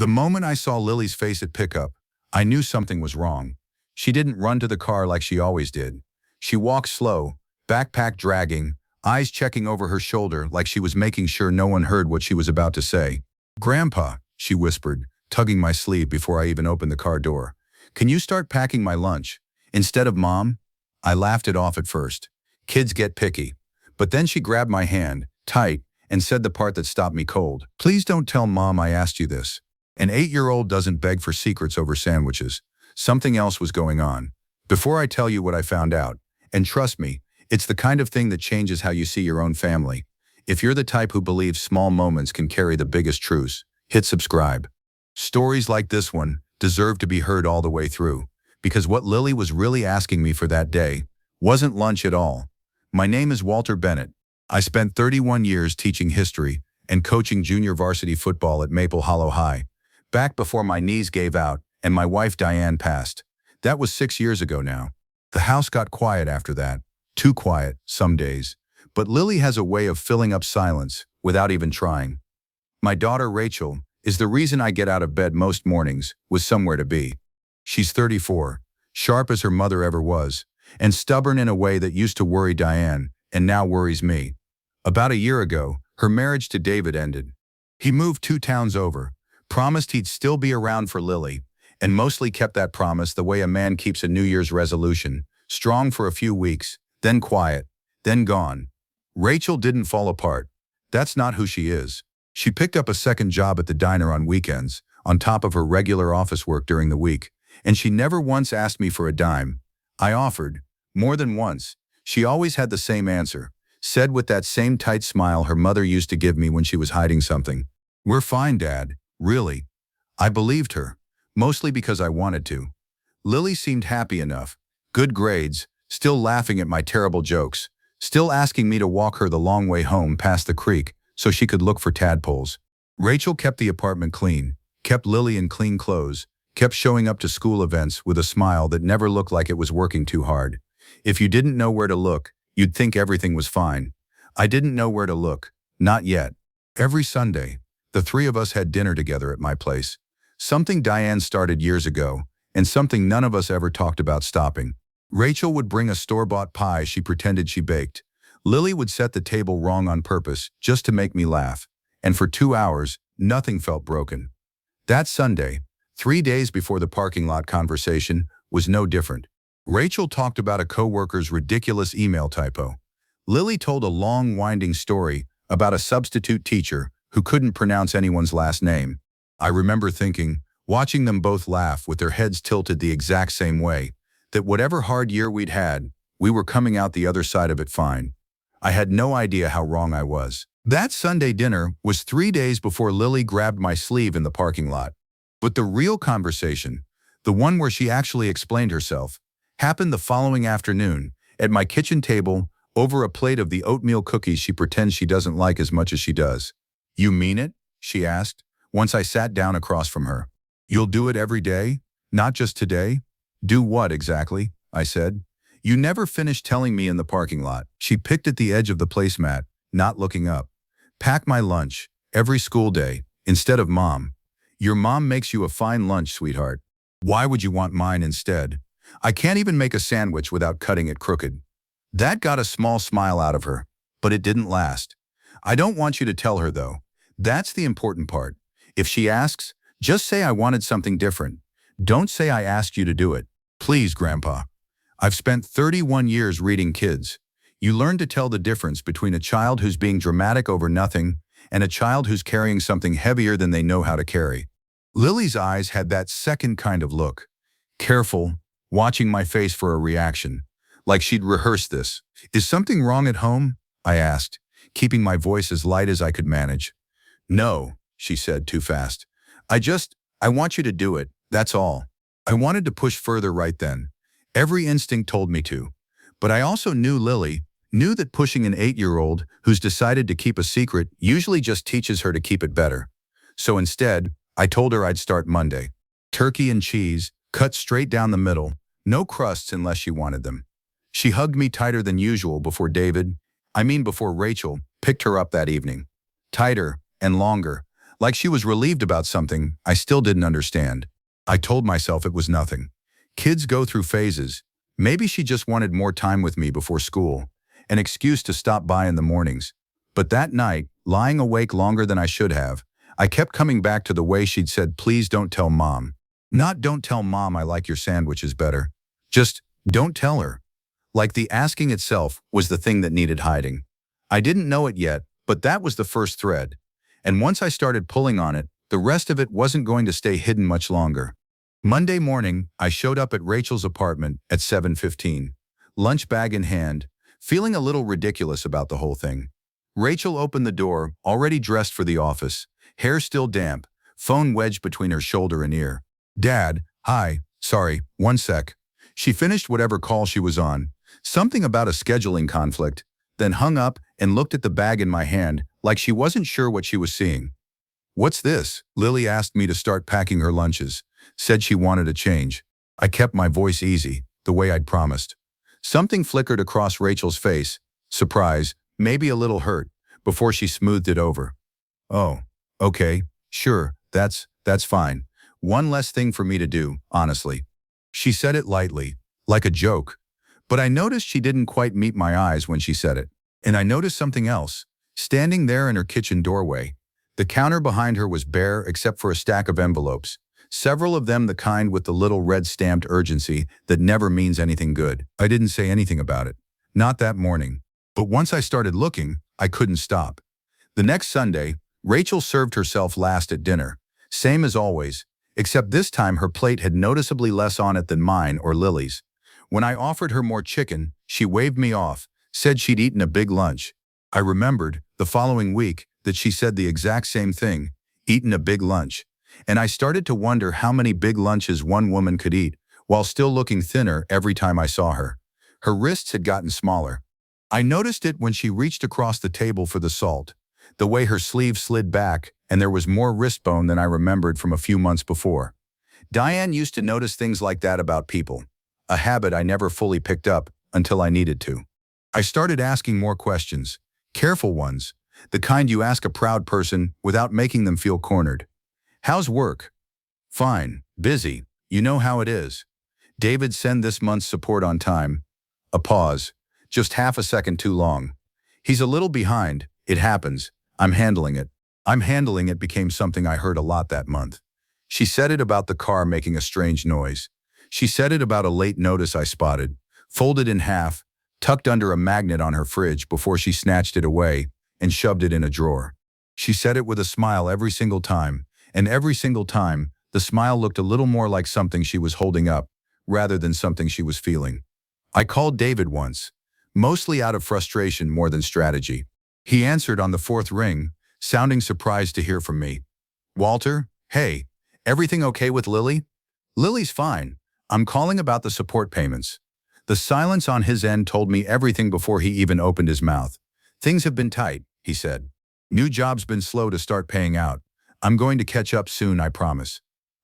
The moment I saw Lily's face at pickup, I knew something was wrong. She didn't run to the car like she always did. She walked slow, backpack dragging, eyes checking over her shoulder like she was making sure no one heard what she was about to say. "Grandpa," she whispered, tugging my sleeve before I even opened the car door. "Can you start packing my lunch instead of Mom?" I laughed it off at first. Kids get picky. But then she grabbed my hand, tight, and said the part that stopped me cold. "Please don't tell Mom I asked you this." An 8-year-old doesn't beg for secrets over sandwiches. Something else was going on. Before I tell you what I found out, and trust me, it's the kind of thing that changes how you see your own family. If you're the type who believes small moments can carry the biggest truths, hit subscribe. Stories like this one deserve to be heard all the way through, because what Lily was really asking me for that day wasn't lunch at all. My name is Walter Bennett. I spent 31 years teaching history and coaching junior varsity football at Maple Hollow High, back before my knees gave out and my wife Diane passed. That was 6 years ago now. The house got quiet after that. Too quiet, some days. But Lily has a way of filling up silence without even trying. My daughter Rachel is the reason I get out of bed most mornings with somewhere to be. She's 34, sharp as her mother ever was, and stubborn in a way that used to worry Diane and now worries me. About a year ago, her marriage to David ended. He moved 2 towns over, promised he'd still be around for Lily, and mostly kept that promise the way a man keeps a New Year's resolution, strong for a few weeks, then quiet, then gone. Rachel didn't fall apart. That's not who she is. She picked up a second job at the diner on weekends, on top of her regular office work during the week, and she never once asked me for a dime. I offered, more than once. She always had the same answer, said with that same tight smile her mother used to give me when she was hiding something. "We're fine, Dad, really." I believed her, mostly because I wanted to. Lily seemed happy enough, good grades, still laughing at my terrible jokes, still asking me to walk her the long way home past the creek so she could look for tadpoles. Rachel kept the apartment clean, kept Lily in clean clothes, kept showing up to school events with a smile that never looked like it was working too hard. If you didn't know where to look, you'd think everything was fine. I didn't know where to look, not yet. Every Sunday, the 3 of us had dinner together at my place. Something Diane started years ago, and something none of us ever talked about stopping. Rachel would bring a store-bought pie she pretended she baked. Lily would set the table wrong on purpose just to make me laugh. And for 2 hours, nothing felt broken. That Sunday, 3 days before the parking lot conversation, was no different. Rachel talked about a coworker's ridiculous email typo. Lily told a long, winding story about a substitute teacher who couldn't pronounce anyone's last name. I remember thinking, watching them both laugh with their heads tilted the exact same way, that whatever hard year we'd had, we were coming out the other side of it fine. I had no idea how wrong I was. That Sunday dinner was 3 days before Lily grabbed my sleeve in the parking lot. But the real conversation, the one where she actually explained herself, happened the following afternoon at my kitchen table over a plate of the oatmeal cookies she pretends she doesn't like as much as she does. "You mean it?" she asked, once I sat down across from her. "You'll do it every day? Not just today?" "Do what exactly?" I said. "You never finished telling me in the parking lot." She picked at the edge of the placemat, not looking up. "Pack my lunch, every school day, instead of Mom. Your mom makes you a fine lunch, sweetheart. Why would you want mine instead? I can't even make a sandwich without cutting it crooked." That got a small smile out of her, but it didn't last. "I don't want you to tell her, though. That's the important part. If she asks, just say I wanted something different. Don't say I asked you to do it. Please, Grandpa. I've spent 31 years reading kids. You learn to tell the difference between a child who's being dramatic over nothing and a child who's carrying something heavier than they know how to carry." Lily's eyes had that second kind of look, careful, watching my face for a reaction, like she'd rehearsed this. "Is something wrong at home?" I asked, keeping my voice as light as I could manage. "No," she said too fast. I want you to do it, that's all." I wanted to push further right then. Every instinct told me to. But I also knew Lily, knew that pushing an 8-year-old who's decided to keep a secret usually just teaches her to keep it better. So instead, I told her I'd start Monday. Turkey and cheese, cut straight down the middle, no crusts unless she wanted them. She hugged me tighter than usual before before Rachel, picked her up that evening. Tighter and longer, Like she was relieved about something I still didn't understand. I told myself it was nothing. Kids go through phases. Maybe she just wanted more time with me before school, an excuse to stop by in the mornings. But that night, lying awake longer than I should have, I kept coming back to the way she'd said, "Please don't tell Mom." Not "Don't tell Mom I like your sandwiches better." Just, "Don't tell her." Like the asking itself was the thing that needed hiding. I didn't know it yet, but that was the first thread. And once I started pulling on it, the rest of it wasn't going to stay hidden much longer. Monday morning, I showed up at Rachel's apartment at 7:15, lunch bag in hand, feeling a little ridiculous about the whole thing. Rachel opened the door, already dressed for the office, hair still damp, phone wedged between her shoulder and ear. "Dad, hi, sorry, one sec." She finished whatever call she was on, something about a scheduling conflict, then hung up and looked at the bag in my hand like she wasn't sure what she was seeing. "What's this?" Lily asked me to start packing her lunches, said she wanted a change. I kept my voice easy, the way I'd promised. Something flickered across Rachel's face, surprise, maybe a little hurt, before she smoothed it over. "Oh, okay, sure, that's fine. One less thing for me to do, honestly." She said it lightly, like a joke. But I noticed she didn't quite meet my eyes when she said it. And I noticed something else. Standing there in her kitchen doorway, the counter behind her was bare except for a stack of envelopes, several of them the kind with the little red stamped urgency that never means anything good. I didn't say anything about it. Not that morning. But once I started looking, I couldn't stop. The next Sunday, Rachel served herself last at dinner. Same as always, except this time her plate had noticeably less on it than mine or Lily's. When I offered her more chicken, she waved me off, said she'd eaten a big lunch. I remembered, the following week, that she said the exact same thing, eaten a big lunch. And I started to wonder how many big lunches one woman could eat, while still looking thinner every time I saw her. Her wrists had gotten smaller. I noticed it when she reached across the table for the salt, the way her sleeve slid back, and there was more wrist bone than I remembered from a few months before. Diane used to notice things like that about people, a habit I never fully picked up until I needed to. I started asking more questions, careful ones, the kind you ask a proud person without making them feel cornered. "How's work?" "Fine, busy. You know how it is." "David send this month's support on time?" A pause, just half a second too long. "He's a little behind. It happens. I'm handling it." "I'm handling it" became something I heard a lot that month. She said it about the car making a strange noise. She said it about a late notice I spotted, folded in half, tucked under a magnet on her fridge before she snatched it away and shoved it in a drawer. She said it with a smile every single time, and every single time, the smile looked a little more like something she was holding up, rather than something she was feeling. I called David once, mostly out of frustration more than strategy. He answered on the fourth ring, sounding surprised to hear from me. "Walter, hey, everything okay with Lily?" "Lily's fine. I'm calling about the support payments." The silence on his end told me everything before he even opened his mouth. "Things have been tight," he said. "New job's been slow to start paying out. I'm going to catch up soon, I promise."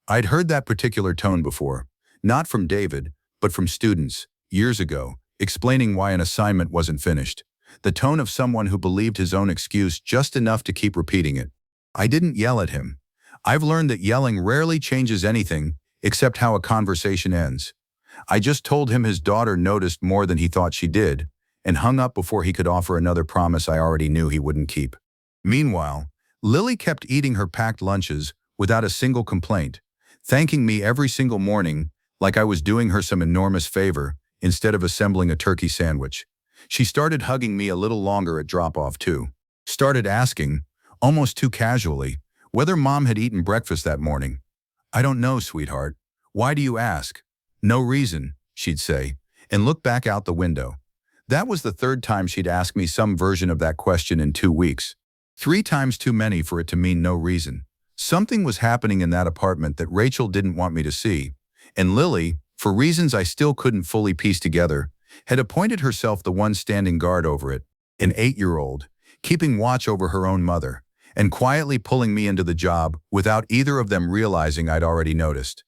I'd heard that particular tone before, not from David, but from students, years ago, explaining why an assignment wasn't finished. The tone of someone who believed his own excuse just enough to keep repeating it. I didn't yell at him. I've learned that yelling rarely changes anything except how a conversation ends. I just told him his daughter noticed more than he thought she did, and hung up before he could offer another promise I already knew he wouldn't keep. Meanwhile, Lily kept eating her packed lunches without a single complaint, thanking me every single morning like I was doing her some enormous favor instead of assembling a turkey sandwich. She started hugging me a little longer at drop-off too. Started asking, almost too casually, whether Mom had eaten breakfast that morning. "I don't know, sweetheart. Why do you ask?" "No reason," she'd say, and look back out the window. That was the third time she'd asked me some version of that question in 2 weeks. 3 times too many for it to mean no reason. Something was happening in that apartment that Rachel didn't want me to see, and Lily, for reasons I still couldn't fully piece together, had appointed herself the one standing guard over it, an 8-year-old, keeping watch over her own mother, and quietly pulling me into the job without either of them realizing I'd already noticed.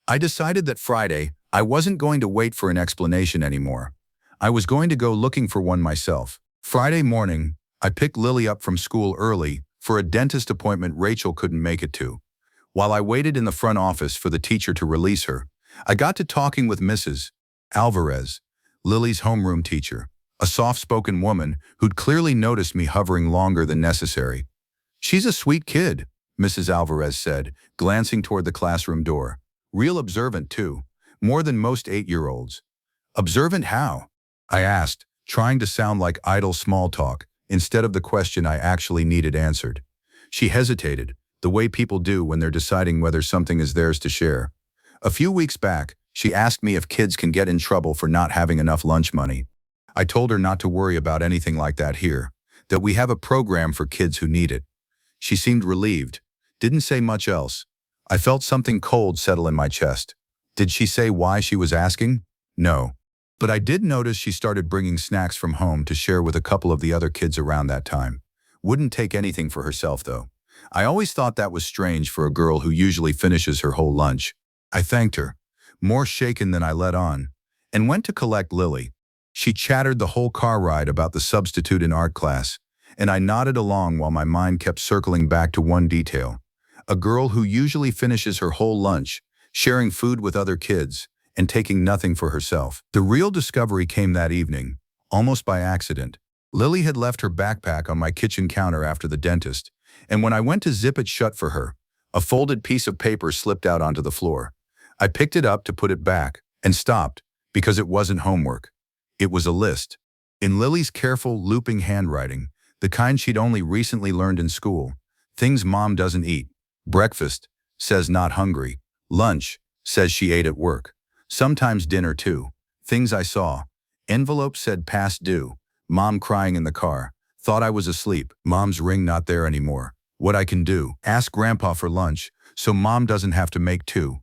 I decided that Friday, I wasn't going to wait for an explanation anymore. I was going to go looking for one myself. Friday morning, I picked Lily up from school early, for a dentist appointment Rachel couldn't make it to. While I waited in the front office for the teacher to release her, I got to talking with Mrs. Alvarez, Lily's homeroom teacher, a soft-spoken woman who'd clearly noticed me hovering longer than necessary. "She's a sweet kid," Mrs. Alvarez said, glancing toward the classroom door. "Real observant, too. More than most 8-year-olds. "Observant how?" I asked, trying to sound like idle small talk instead of the question I actually needed answered. She hesitated, the way people do when they're deciding whether something is theirs to share. A few weeks back, she asked me if kids can get in trouble for not having enough lunch money. I told her not to worry about anything like that here, that we have a program for kids who need it. She seemed relieved, didn't say much else. I felt something cold settle in my chest. Did she say why she was asking? No. But I did notice she started bringing snacks from home to share with a couple of the other kids around that time. Wouldn't take anything for herself, though. I always thought that was strange for a girl who usually finishes her whole lunch. I thanked her, more shaken than I let on, and went to collect Lily. She chattered the whole car ride about the substitute in art class, and I nodded along while my mind kept circling back to one detail. A girl who usually finishes her whole lunch, sharing food with other kids, and taking nothing for herself. The real discovery came that evening, almost by accident. Lily had left her backpack on my kitchen counter after the dentist, and when I went to zip it shut for her, a folded piece of paper slipped out onto the floor. I picked it up to put it back, and stopped, because it wasn't homework. It was a list. In Lily's careful, looping handwriting, the kind she'd only recently learned in school. Things Mom doesn't eat. Breakfast, says not hungry. Lunch, says she ate at work. Sometimes dinner too. Things I saw. Envelope said past due. Mom crying in the car. Thought I was asleep. Mom's ring not there anymore. What I can do. Ask Grandpa for lunch, so Mom doesn't have to make two.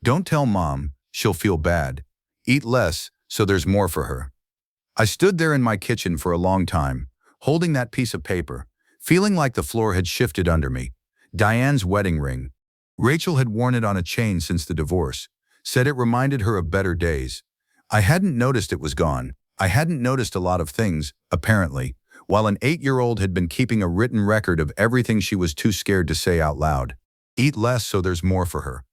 Don't tell Mom, she'll feel bad. Eat less, so there's more for her. I stood there in my kitchen for a long time, holding that piece of paper, feeling like the floor had shifted under me. Diane's wedding ring. Rachel had worn it on a chain since the divorce. Said it reminded her of better days. I hadn't noticed it was gone. I hadn't noticed a lot of things, apparently, while an 8-year-old had been keeping a written record of everything she was too scared to say out loud. Eat less so there's more for her.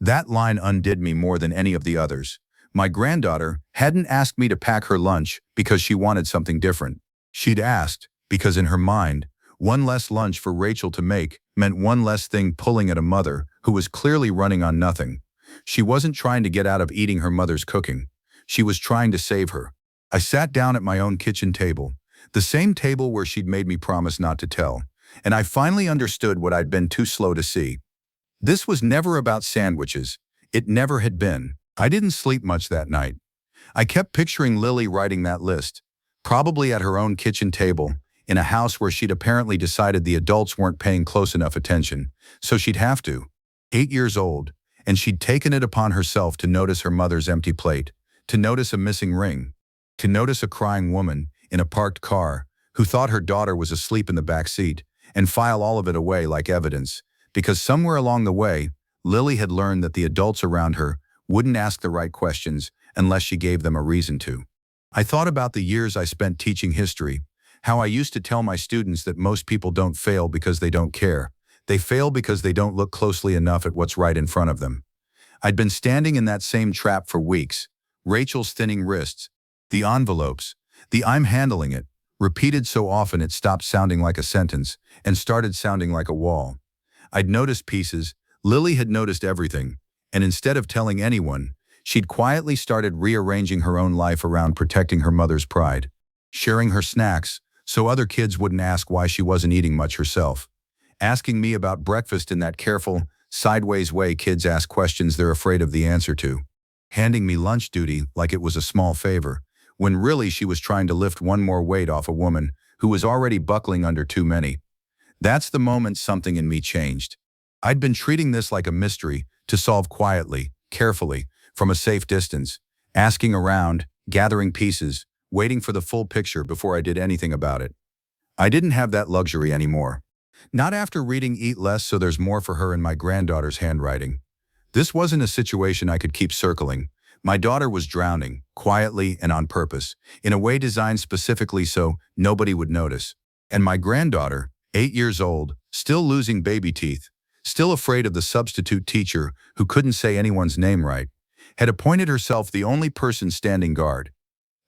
That line undid me more than any of the others. My granddaughter hadn't asked me to pack her lunch because she wanted something different. She'd asked because in her mind, one less lunch for Rachel to make meant one less thing pulling at a mother who was clearly running on nothing. She wasn't trying to get out of eating her mother's cooking. She was trying to save her. I sat down at my own kitchen table, the same table where she'd made me promise not to tell, and I finally understood what I'd been too slow to see. This was never about sandwiches. It never had been. I didn't sleep much that night. I kept picturing Lily writing that list, probably at her own kitchen table, in a house where she'd apparently decided the adults weren't paying close enough attention, so she'd have to. 8 years old, and she'd taken it upon herself to notice her mother's empty plate, to notice a missing ring, to notice a crying woman in a parked car who thought her daughter was asleep in the back seat, and file all of it away like evidence, because somewhere along the way, Lily had learned that the adults around her wouldn't ask the right questions unless she gave them a reason to. I thought about the years I spent teaching history, how I used to tell my students that most people don't fail because they don't care. They fail because they don't look closely enough at what's right in front of them. I'd been standing in that same trap for weeks. Rachel's thinning wrists, the envelopes, the "I'm handling it," repeated so often it stopped sounding like a sentence and started sounding like a wall. I'd noticed pieces, Lily had noticed everything, and instead of telling anyone, she'd quietly started rearranging her own life around protecting her mother's pride, sharing her snacks so other kids wouldn't ask why she wasn't eating much herself, asking me about breakfast in that careful, sideways way kids ask questions they're afraid of the answer to, handing me lunch duty like it was a small favor, when really she was trying to lift one more weight off a woman who was already buckling under too many. That's the moment something in me changed. I'd been treating this like a mystery to solve quietly, carefully, from a safe distance, asking around, gathering pieces, waiting for the full picture before I did anything about it. I didn't have that luxury anymore. Not after reading Eat Less so there's more for her in my granddaughter's handwriting. This wasn't a situation I could keep circling. My daughter was drowning, quietly and on purpose, in a way designed specifically so nobody would notice. And my granddaughter, 8 years old, still losing baby teeth, still afraid of the substitute teacher who couldn't say anyone's name right, had appointed herself the only person standing guard.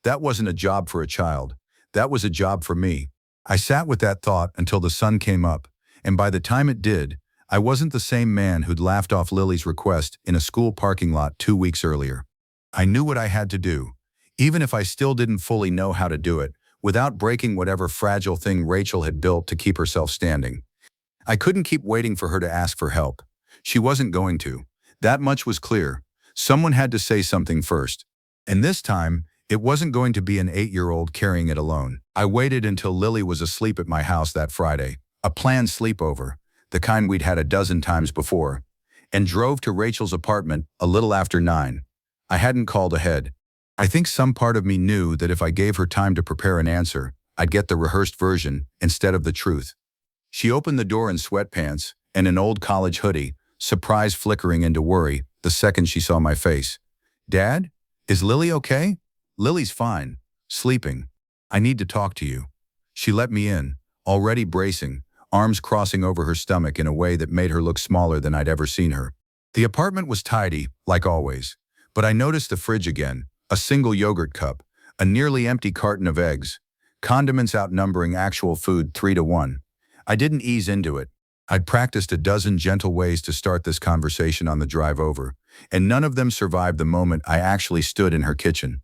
That wasn't a job for a child. That was a job for me. I sat with that thought until the sun came up, and by the time it did, I wasn't the same man who'd laughed off Lily's request in a school parking lot 2 weeks earlier. I knew what I had to do, even if I still didn't fully know how to do it, without breaking whatever fragile thing Rachel had built to keep herself standing. I couldn't keep waiting for her to ask for help. She wasn't going to. That much was clear. Someone had to say something first. And this time, it wasn't going to be an 8-year-old carrying it alone. I waited until Lily was asleep at my house that Friday, a planned sleepover, the kind we'd had a dozen times before, and drove to Rachel's apartment a little after 9. I hadn't called ahead. I think some part of me knew that if I gave her time to prepare an answer, I'd get the rehearsed version instead of the truth. She opened the door in sweatpants and an old college hoodie, surprise flickering into worry the second she saw my face. "Dad? Is Lily okay?" "Lily's fine. Sleeping. I need to talk to you." She let me in, already bracing, arms crossing over her stomach in a way that made her look smaller than I'd ever seen her. The apartment was tidy, like always, but I noticed the fridge again, a single yogurt cup, a nearly empty carton of eggs, condiments outnumbering actual food 3-1. I didn't ease into it. I'd practiced a dozen gentle ways to start this conversation on the drive over, and none of them survived the moment I actually stood in her kitchen.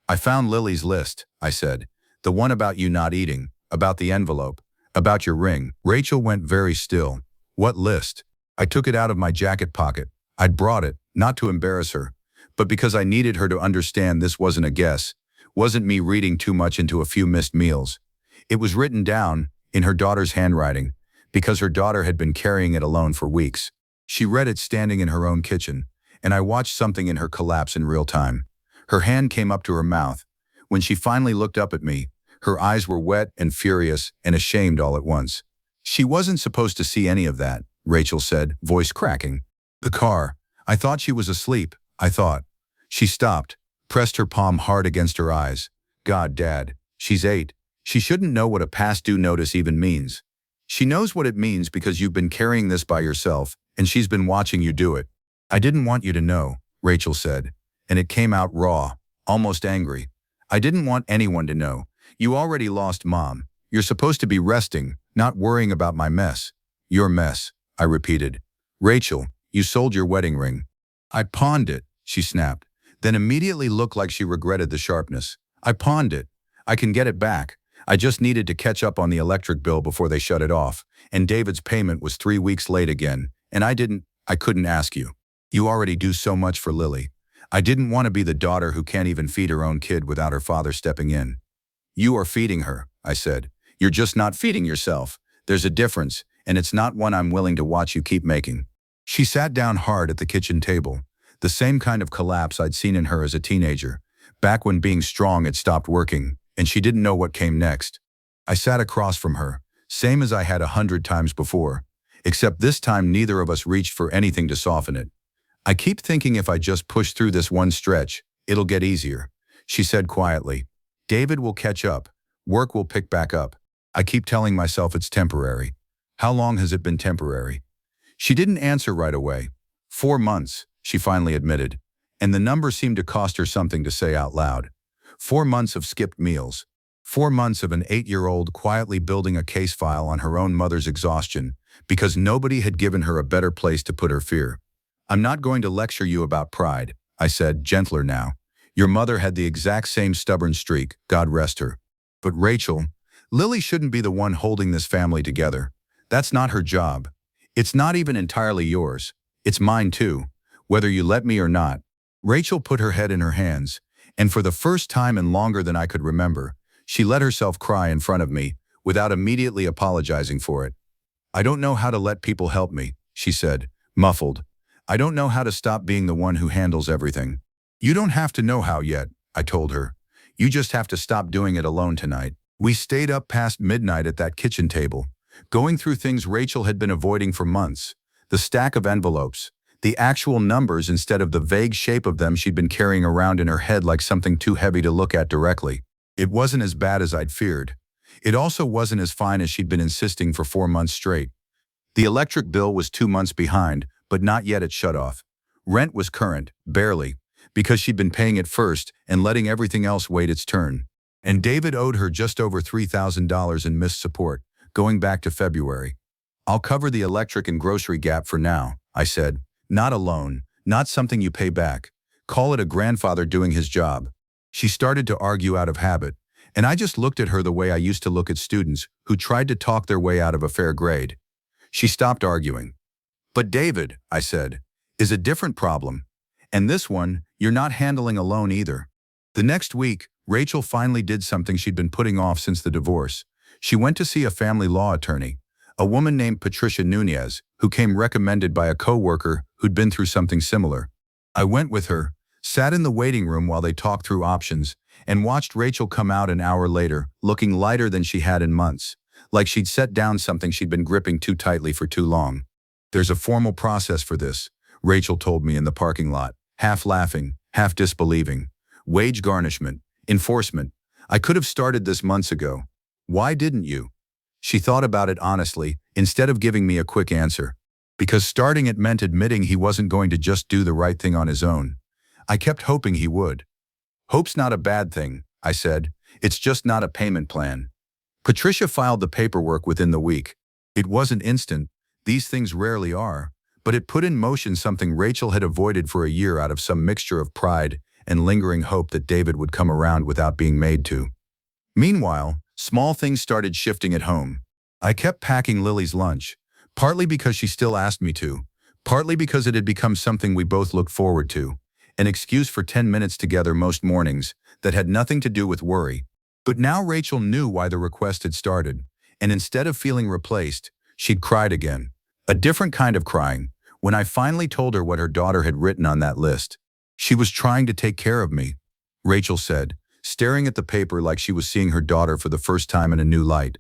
"I found Lily's list," I said. "The one about you not eating, about the envelope, about your ring." Rachel went very still. "What list?" I took it out of my jacket pocket. I'd brought it, not to embarrass her, but because I needed her to understand this wasn't a guess, wasn't me reading too much into a few missed meals. It was written down, in her daughter's handwriting, because her daughter had been carrying it alone for weeks. She read it standing in her own kitchen, and I watched something in her collapse in real time. Her hand came up to her mouth. When she finally looked up at me, her eyes were wet and furious and ashamed all at once. "She wasn't supposed to see any of that," Rachel said, voice cracking. "The car. I thought she was asleep, I thought." She stopped, pressed her palm hard against her eyes. "God, Dad, she's 8. She shouldn't know what a past due notice even means. She knows what it means because you've been carrying this by yourself, and she's been watching you do it." "I didn't want you to know," Rachel said, and it came out raw, almost angry. "I didn't want anyone to know. You already lost Mom. You're supposed to be resting, not worrying about my mess." "Your mess," I repeated. "Rachel, you sold your wedding ring." "I pawned it," she snapped, then immediately looked like she regretted the sharpness. "I pawned it. I can get it back. I just needed to catch up on the electric bill before they shut it off, and David's payment was 3 weeks late again, and I couldn't ask you. You already do so much for Lily. I didn't want to be the daughter who can't even feed her own kid without her father stepping in." "You are feeding her," I said. "You're just not feeding yourself. There's a difference, and it's not one I'm willing to watch you keep making." She sat down hard at the kitchen table, the same kind of collapse I'd seen in her as a teenager, back when being strong had stopped working, and she didn't know what came next. I sat across from her, same as I had 100 times before, except this time neither of us reached for anything to soften it. "I keep thinking if I just push through this one stretch, it'll get easier," she said quietly. "David will catch up. Work will pick back up. I keep telling myself it's temporary." "How long has it been temporary?" She didn't answer right away. 4 months, she finally admitted, and the number seemed to cost her something to say out loud. 4 months of skipped meals. 4 months of an 8-year-old quietly building a case file on her own mother's exhaustion because nobody had given her a better place to put her fear. "I'm not going to lecture you about pride," I said, gentler now. "Your mother had the exact same stubborn streak, God rest her. But Rachel, Lily shouldn't be the one holding this family together. That's not her job. It's not even entirely yours. It's mine too, whether you let me or not." Rachel put her head in her hands, and for the first time in longer than I could remember, she let herself cry in front of me without immediately apologizing for it. "I don't know how to let people help me," she said, muffled. "I don't know how to stop being the one who handles everything." "You don't have to know how yet," I told her. "You just have to stop doing it alone tonight." We stayed up past midnight at that kitchen table, going through things Rachel had been avoiding for months. The stack of envelopes, the actual numbers instead of the vague shape of them she'd been carrying around in her head like something too heavy to look at directly. It wasn't as bad as I'd feared. It also wasn't as fine as she'd been insisting for 4 months straight. The electric bill was 2 months behind, but not yet at shut-off. Rent was current, barely, because she'd been paying it first and letting everything else wait its turn. And David owed her just over $3,000 in missed support, going back to February. "I'll cover the electric and grocery gap for now," I said. "Not a loan, not something you pay back. Call it a grandfather doing his job." She started to argue out of habit, and I just looked at her the way I used to look at students who tried to talk their way out of a fair grade. She stopped arguing. "But David," I said, "is a different problem. And this one, you're not handling alone either." The next week, Rachel finally did something she'd been putting off since the divorce. She went to see a family law attorney, a woman named Patricia Nunez, who came recommended by a coworker who'd been through something similar. I went with her, sat in the waiting room while they talked through options, and watched Rachel come out an hour later, looking lighter than she had in months, like she'd set down something she'd been gripping too tightly for too long. "There's a formal process for this," Rachel told me in the parking lot, half laughing, half disbelieving. "Wage garnishment, enforcement. I could have started this months ago. Why didn't you?" She thought about it honestly, instead of giving me a quick answer. Because starting it meant admitting he wasn't going to just do the right thing on his own. I kept hoping he would. "Hope's not a bad thing," I said. "It's just not a payment plan." Patricia filed the paperwork within the week. It wasn't instant, these things rarely are, but it put in motion something Rachel had avoided for a year out of some mixture of pride and lingering hope that David would come around without being made to. Meanwhile, small things started shifting at home. I kept packing Lily's lunch, partly because she still asked me to, partly because it had become something we both looked forward to, an excuse for 10 minutes together most mornings that had nothing to do with worry. But now Rachel knew why the request had started, and instead of feeling replaced, she'd cried again. A different kind of crying, when I finally told her what her daughter had written on that list. "She was trying to take care of me," Rachel said, staring at the paper like she was seeing her daughter for the first time in a new light.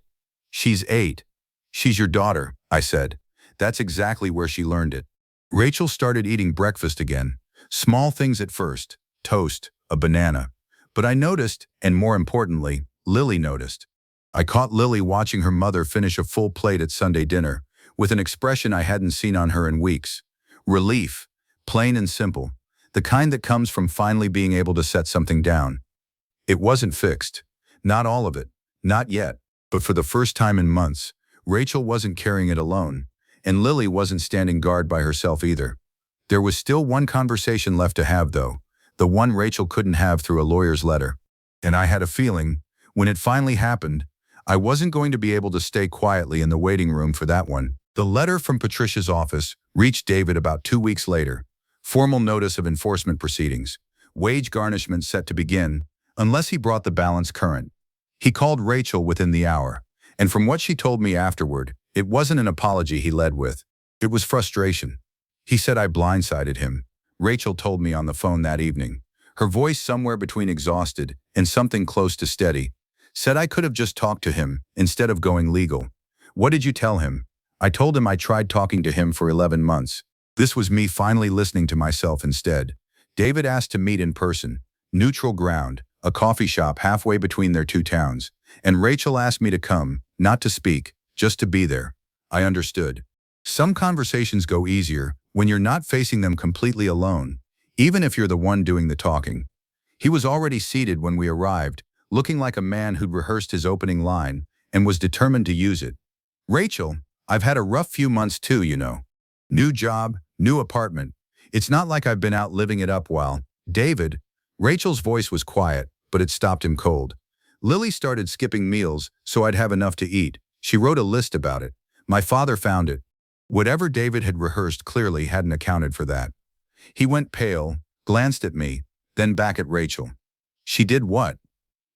"She's 8. She's your daughter," I said. "That's exactly where she learned it." Rachel started eating breakfast again. Small things at first, toast, a banana. But I noticed, and more importantly, Lily noticed. I caught Lily watching her mother finish a full plate at Sunday dinner, with an expression I hadn't seen on her in weeks. Relief, plain and simple, the kind that comes from finally being able to set something down. It wasn't fixed. Not all of it. Not yet. But for the first time in months, Rachel wasn't carrying it alone, and Lily wasn't standing guard by herself either. There was still one conversation left to have, though, the one Rachel couldn't have through a lawyer's letter. And I had a feeling, when it finally happened, I wasn't going to be able to stay quietly in the waiting room for that one. The letter from Patricia's office reached David about 2 weeks later. Formal notice of enforcement proceedings. Wage garnishment set to begin, unless he brought the balance current. He called Rachel within the hour, and from what she told me afterward, it wasn't an apology he led with. It was frustration. He said I blindsided him, Rachel told me on the phone that evening. Her voice somewhere between exhausted and something close to steady. Said I could have just talked to him instead of going legal. "What did you tell him?" I told him I tried talking to him for 11 months. This was me finally listening to myself instead. David asked to meet in person, neutral ground, a coffee shop halfway between their two towns, and Rachel asked me to come, not to speak, just to be there. I understood. Some conversations go easier when you're not facing them completely alone, even if you're the one doing the talking. He was already seated when we arrived, looking like a man who'd rehearsed his opening line and was determined to use it. "Rachel, I've had a rough few months too, you know. New job, new apartment. It's not like I've been out living it up while..." "David," Rachel's voice was quiet, but it stopped him cold. "Lily started skipping meals so I'd have enough to eat. She wrote a list about it. My father found it." Whatever David had rehearsed clearly hadn't accounted for that. He went pale, glanced at me, then back at Rachel. "She did what?"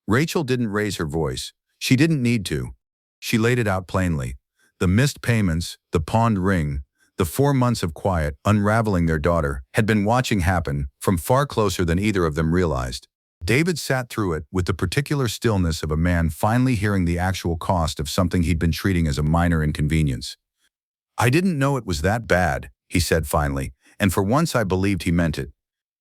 Rachel didn't raise her voice. She didn't need to. She laid it out plainly. The missed payments, the pawned ring, the 4 months of quiet, unraveling their daughter, had been watching happen from far closer than either of them realized. David sat through it with the particular stillness of a man finally hearing the actual cost of something he'd been treating as a minor inconvenience. "I didn't know it was that bad," he said finally, and for once I believed he meant it.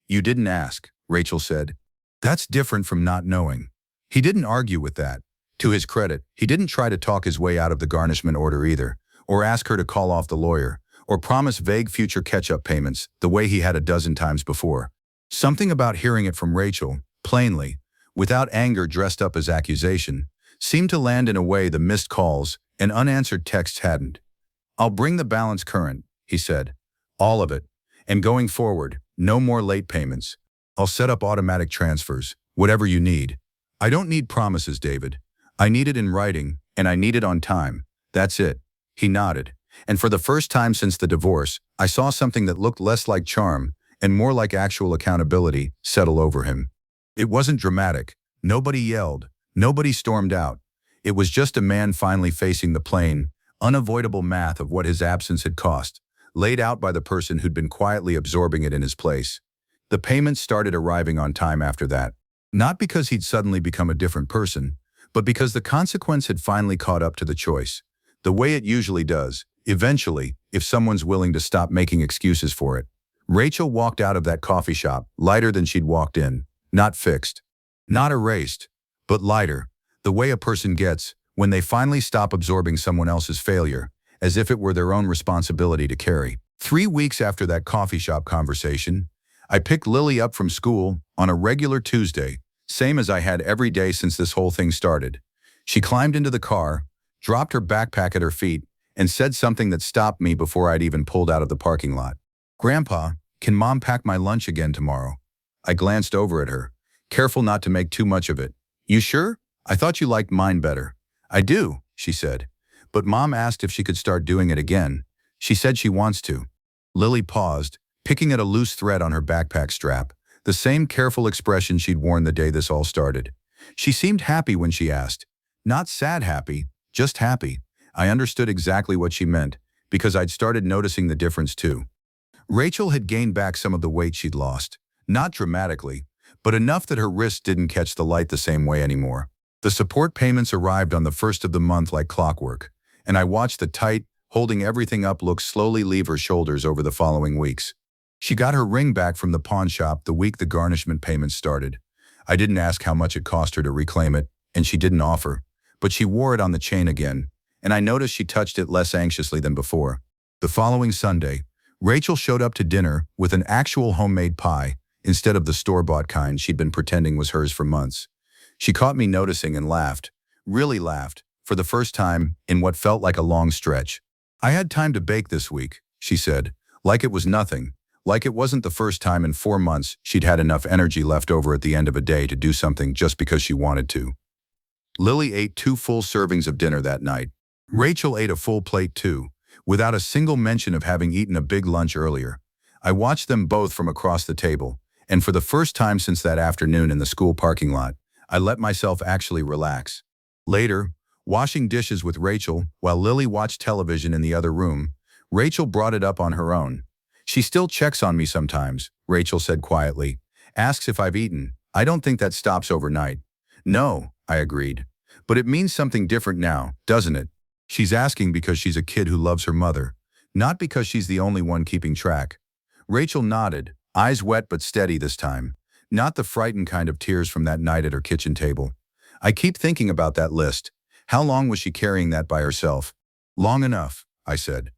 "You didn't ask," Rachel said. "That's different from not knowing." He didn't argue with that. To his credit, he didn't try to talk his way out of the garnishment order either. or ask her to call off the lawyer, or promise vague future catch-up payments the way he had a dozen times before. Something about hearing it from Rachel, plainly, without anger dressed up as accusation, seemed to land in a way the missed calls and unanswered texts hadn't. "I'll bring the balance current," he said. "All of it. And going forward, no more late payments. I'll set up automatic transfers, whatever you need. I don't need promises, David. I need it in writing, and I need it on time. That's it." He nodded. And for the first time since the divorce, I saw something that looked less like charm and more like actual accountability settle over him. It wasn't dramatic. Nobody yelled. Nobody stormed out. It was just a man finally facing the plain, unavoidable math of what his absence had cost, laid out by the person who'd been quietly absorbing it in his place. The payments started arriving on time after that. Not because he'd suddenly become a different person, but because the consequence had finally caught up to the choice. The way it usually does, eventually, if someone's willing to stop making excuses for it. Rachel walked out of that coffee shop lighter than she'd walked in. Not fixed. Not erased. But lighter. The way a person gets when they finally stop absorbing someone else's failure, as if it were their own responsibility to carry. 3 weeks after that coffee shop conversation, I picked Lily up from school on a regular Tuesday, same as I had every day since this whole thing started. She climbed into the car, dropped her backpack at her feet, and said something that stopped me before I'd even pulled out of the parking lot. "Grandpa, can Mom pack my lunch again tomorrow?" I glanced over at her, careful not to make too much of it. "You sure? I thought you liked mine better." "I do," she said. "But Mom asked if she could start doing it again. She said she wants to." Lily paused, picking at a loose thread on her backpack strap, the same careful expression she'd worn the day this all started. She seemed happy when she asked. Not sad happy, just happy. I understood exactly what she meant, because I'd started noticing the difference too. Rachel had gained back some of the weight she'd lost. Not dramatically, but enough that her wrists didn't catch the light the same way anymore. The support payments arrived on the first of the month like clockwork, and I watched the tight, holding everything up look slowly leave her shoulders over the following weeks. She got her ring back from the pawn shop the week the garnishment payments started. I didn't ask how much it cost her to reclaim it, and she didn't offer, but she wore it on the chain again, and I noticed she touched it less anxiously than before. The following Sunday, Rachel showed up to dinner with an actual homemade pie, instead of the store-bought kind she'd been pretending was hers for months. She caught me noticing and laughed, really laughed, for the first time in what felt like a long stretch. "I had time to bake this week," she said, like it was nothing, like it wasn't the first time in 4 months she'd had enough energy left over at the end of a day to do something just because she wanted to. Lily ate 2 full servings of dinner that night. Rachel ate a full plate too, without a single mention of having eaten a big lunch earlier. I watched them both from across the table, and for the first time since that afternoon in the school parking lot, I let myself actually relax. Later, washing dishes with Rachel while Lily watched television in the other room, Rachel brought it up on her own. "She still checks on me sometimes," Rachel said quietly. "Asks if I've eaten. I don't think that stops overnight." "No," I agreed. "But it means something different now, doesn't it? She's asking because she's a kid who loves her mother, not because she's the only one keeping track." Rachel nodded, eyes wet but steady this time. Not the frightened kind of tears from that night at her kitchen table. "I keep thinking about that list. How long was she carrying that by herself?" "Long enough," I said.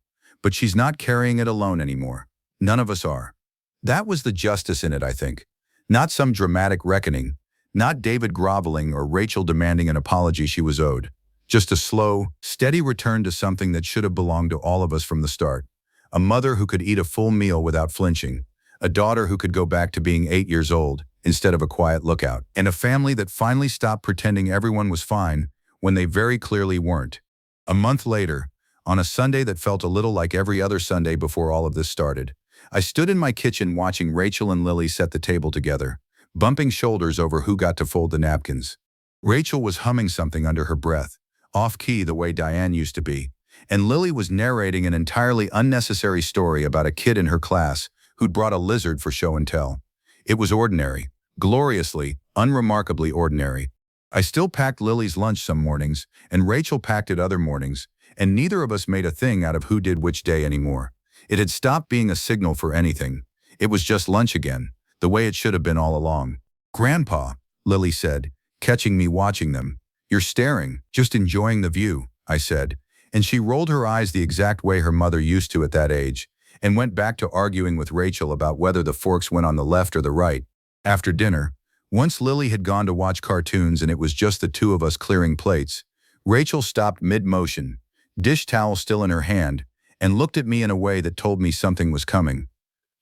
"But she's not carrying it alone anymore. None of us are." That was the justice in it, I think. Not some dramatic reckoning. Not David groveling or Rachel demanding an apology she was owed. Just a slow, steady return to something that should have belonged to all of us from the start. A mother who could eat a full meal without flinching. A daughter who could go back to being 8 years old instead of a quiet lookout. And a family that finally stopped pretending everyone was fine when they very clearly weren't. A month later, on a Sunday that felt a little like every other Sunday before all of this started, I stood in my kitchen watching Rachel and Lily set the table together, bumping shoulders over who got to fold the napkins. Rachel was humming something under her breath, off-key the way Diane used to be, and Lily was narrating an entirely unnecessary story about a kid in her class who'd brought a lizard for show and tell. It was ordinary, gloriously, unremarkably ordinary. I still packed Lily's lunch some mornings, and Rachel packed it other mornings, and neither of us made a thing out of who did which day anymore. It had stopped being a signal for anything. It was just lunch again, the way it should have been all along. "Grandpa," Lily said, catching me watching them. "You're staring, just enjoying the view," I said, And she rolled her eyes the exact way her mother used to at that age, and went back to arguing with Rachel about whether the forks went on the left or the right. After dinner, once Lily had gone to watch cartoons and it was just the two of us clearing plates, Rachel stopped mid-motion, dish towel still in her hand, and looked at me in a way that told me something was coming.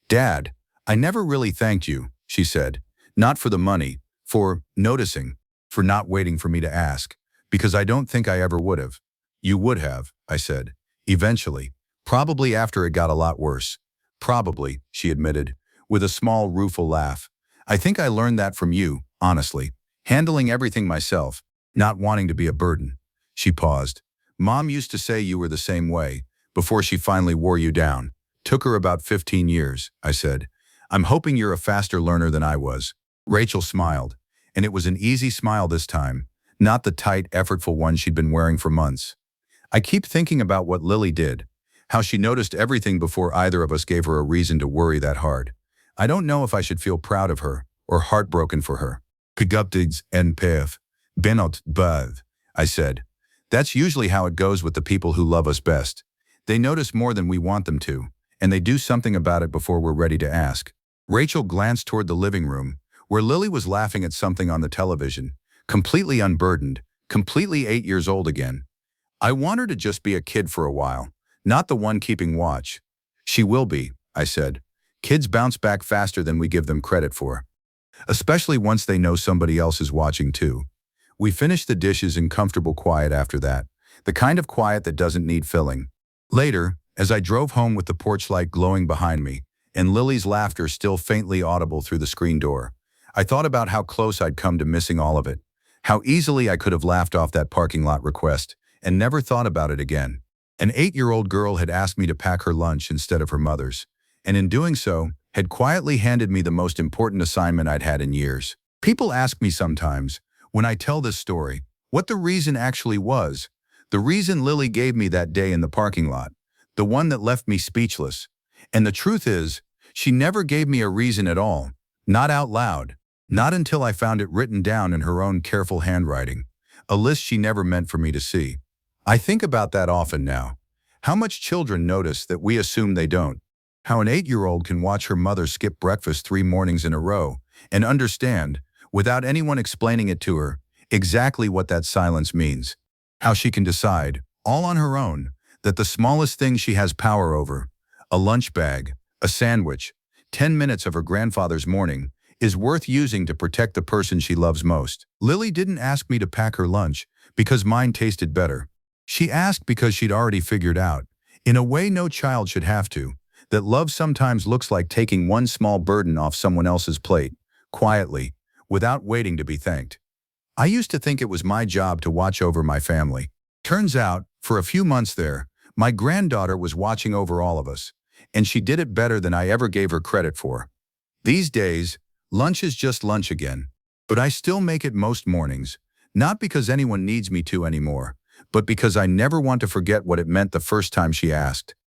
"Dad, I never really thanked you," she said. "Not for the money, for noticing, for not waiting for me to ask, because I don't think I ever would have." "You would have," I said. "Eventually. Probably after it got a lot worse." "Probably," she admitted, with a small rueful laugh. "I think I learned that from you, honestly. Handling everything myself, not wanting to be a burden." She paused. "Mom used to say you were the same way, before she finally wore you down. Took her about 15 years, I said. "I'm hoping you're a faster learner than I was." Rachel smiled, and it was an easy smile this time, not the tight, effortful one she'd been wearing for months. "I keep thinking about what Lily did, how she noticed everything before either of us gave her a reason to worry that hard. I don't know if I should feel proud of her or heartbroken for her." "Kaguptigs en pef, benot bad," I said. "That's usually how it goes with the people who love us best. They notice more than we want them to, and they do something about it before we're ready to ask." Rachel glanced toward the living room, where Lily was laughing at something on the television, completely unburdened, completely 8 years old again. "I want her to just be a kid for a while, not the one keeping watch." "She will be," I said. "Kids bounce back faster than we give them credit for. Especially once they know somebody else is watching too." We finished the dishes in comfortable quiet after that, the kind of quiet that doesn't need filling. Later, as I drove home with the porch light glowing behind me, and Lily's laughter still faintly audible through the screen door, I thought about how close I'd come to missing all of it, how easily I could have laughed off that parking lot request and never thought about it again. An 8-year-old girl had asked me to pack her lunch instead of her mother's, and in doing so, had quietly handed me the most important assignment I'd had in years. People ask me sometimes, when I tell this story, what the reason actually was, the reason Lily gave me that day in the parking lot, the one that left me speechless. And the truth is, she never gave me a reason at all, not out loud, not until I found it written down in her own careful handwriting, a list she never meant for me to see. I think about that often now. How much children notice that we assume they don't. How an 8-year-old can watch her mother skip breakfast 3 mornings in a row and understand, without anyone explaining it to her, exactly what that silence means. How she can decide, all on her own, that the smallest thing she has power over, a lunch bag, a sandwich, 10 minutes of her grandfather's morning, is worth using to protect the person she loves most. Lily didn't ask me to pack her lunch because mine tasted better. She asked because she'd already figured out, in a way no child should have to, that love sometimes looks like taking one small burden off someone else's plate, quietly, without waiting to be thanked. I used to think it was my job to watch over my family. Turns out, for a few months there, my granddaughter was watching over all of us, and she did it better than I ever gave her credit for. These days, lunch is just lunch again, but I still make it most mornings, not because anyone needs me to anymore, but because I never want to forget what it meant the first time she asked.